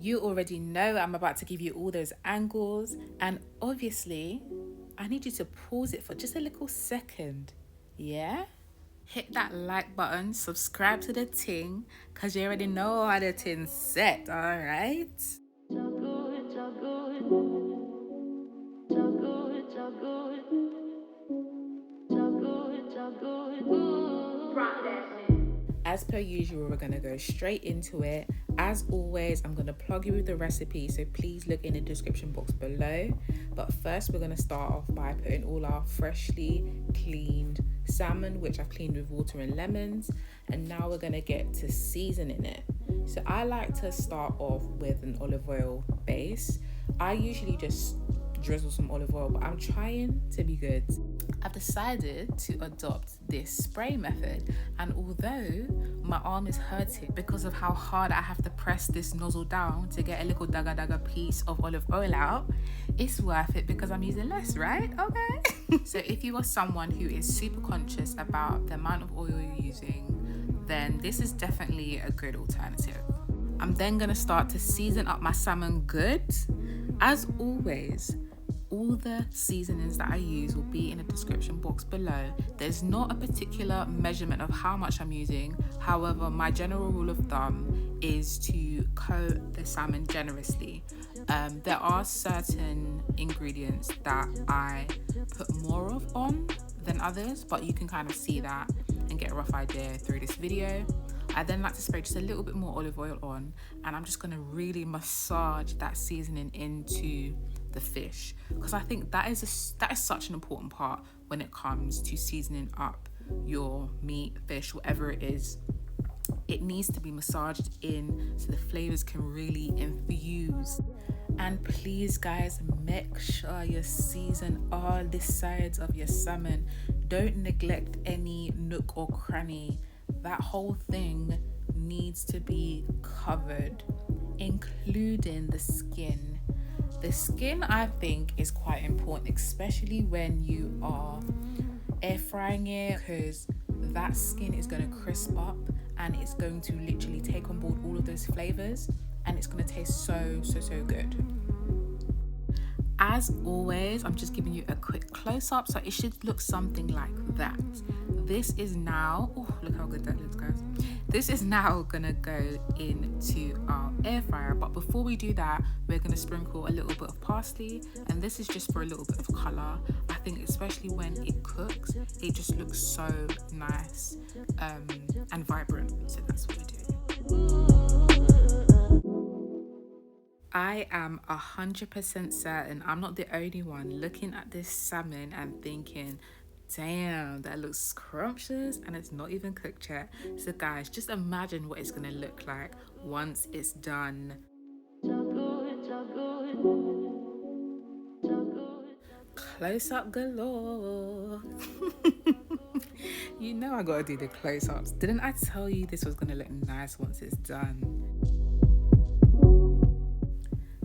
You already know I'm about to give you all those angles, and obviously I need you to pause it for just a little second. Yeah? Hit that like button, subscribe to the ting, cause you already know how the ting's set, alright? As per usual, we're gonna go straight into it. As always, I'm gonna plug you with the recipe, so please look in the description box below. But first, we're gonna start off by putting all our freshly cleaned salmon, which I've cleaned with water and lemons, and now we're gonna get to seasoning it. So I like to start off with an olive oil base. I usually just drizzle some olive oil, but I'm trying to be good. I've decided to adopt this spray method, and although my arm is hurting because of how hard I have to press this nozzle down to get a little daga piece of olive oil out, it's worth it because I'm using less, right? Okay. So if you are someone who is super conscious about the amount of oil you're using, then this is definitely a good alternative. I'm then gonna start to season up my salmon good. As always, all the seasonings that I use will be in the description box below. There's not a particular measurement of how much I'm using. However, my general rule of thumb is to coat the salmon generously. There are certain ingredients that I put more of on than others, but you can kind of see that and get a rough idea through this video. I then like to spray just a little bit more olive oil on, and I'm just going to really massage that seasoning into the fish, because I think that is such an important part when it comes to seasoning up your meat, fish, whatever it is. It needs to be massaged in so the flavors can really infuse. And please guys, make sure you season all the sides of your salmon. Don't neglect any nook or cranny. That whole thing needs to be covered, including the skin. The skin, I think, is quite important, especially when you are air frying it, because that skin is going to crisp up and it's going to literally take on board all of those flavors, and it's going to taste so good. As always, I'm just giving you a quick close-up, so it should look something like that. This is now, oh, look how good that looks, guys. This is now gonna go into our air fryer, but before we do that, we're gonna sprinkle a little bit of parsley, and this is just for a little bit of color. I think especially when it cooks, it just looks so nice and vibrant, so that's what we do. I am 100% certain I'm not the only one looking at this salmon and thinking, damn, that looks scrumptious and it's not even cooked yet. So guys, just imagine what it's gonna look like once it's done. Close up galore. You know I gotta do the close-ups. Didn't I tell you this was gonna look nice once it's done?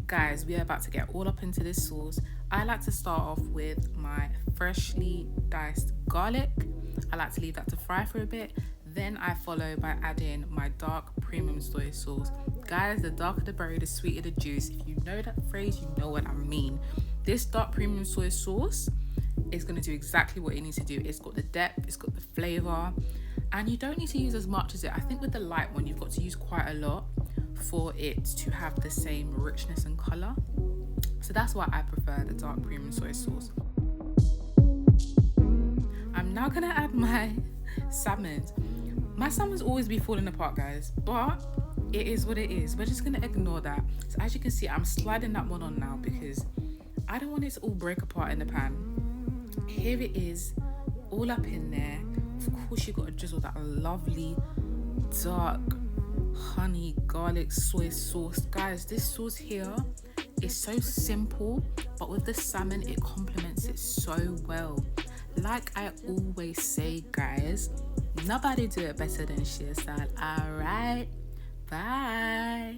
Guys, we are about to get all up into this sauce. I like to start off with my freshly diced garlic. I like to leave that to fry for a bit. Then I follow by adding my dark premium soy sauce. Guys, the darker the berry, the sweeter the juice. If you know that phrase, you know what I mean. This dark premium soy sauce is going to do exactly what it needs to do. It's got the depth, it's got the flavor, and you don't need to use as much as it. I think with the light one, you've got to use quite a lot for it to have the same richness and color. So that's why I prefer the dark premium soy sauce. I'm now gonna add my salmon. My salmons always be falling apart, guys, but it is what it is. We're just gonna ignore that. So as you can see, I'm sliding that one on now because I don't want it to all break apart in the pan. Here it is, all up in there. Of course, you gotta drizzle that lovely dark honey garlic soy sauce. Guys, this sauce here is so simple, but with the salmon it complements it so well. Like I always say, guys, nobody do it better than ShiaStyle. All right, bye.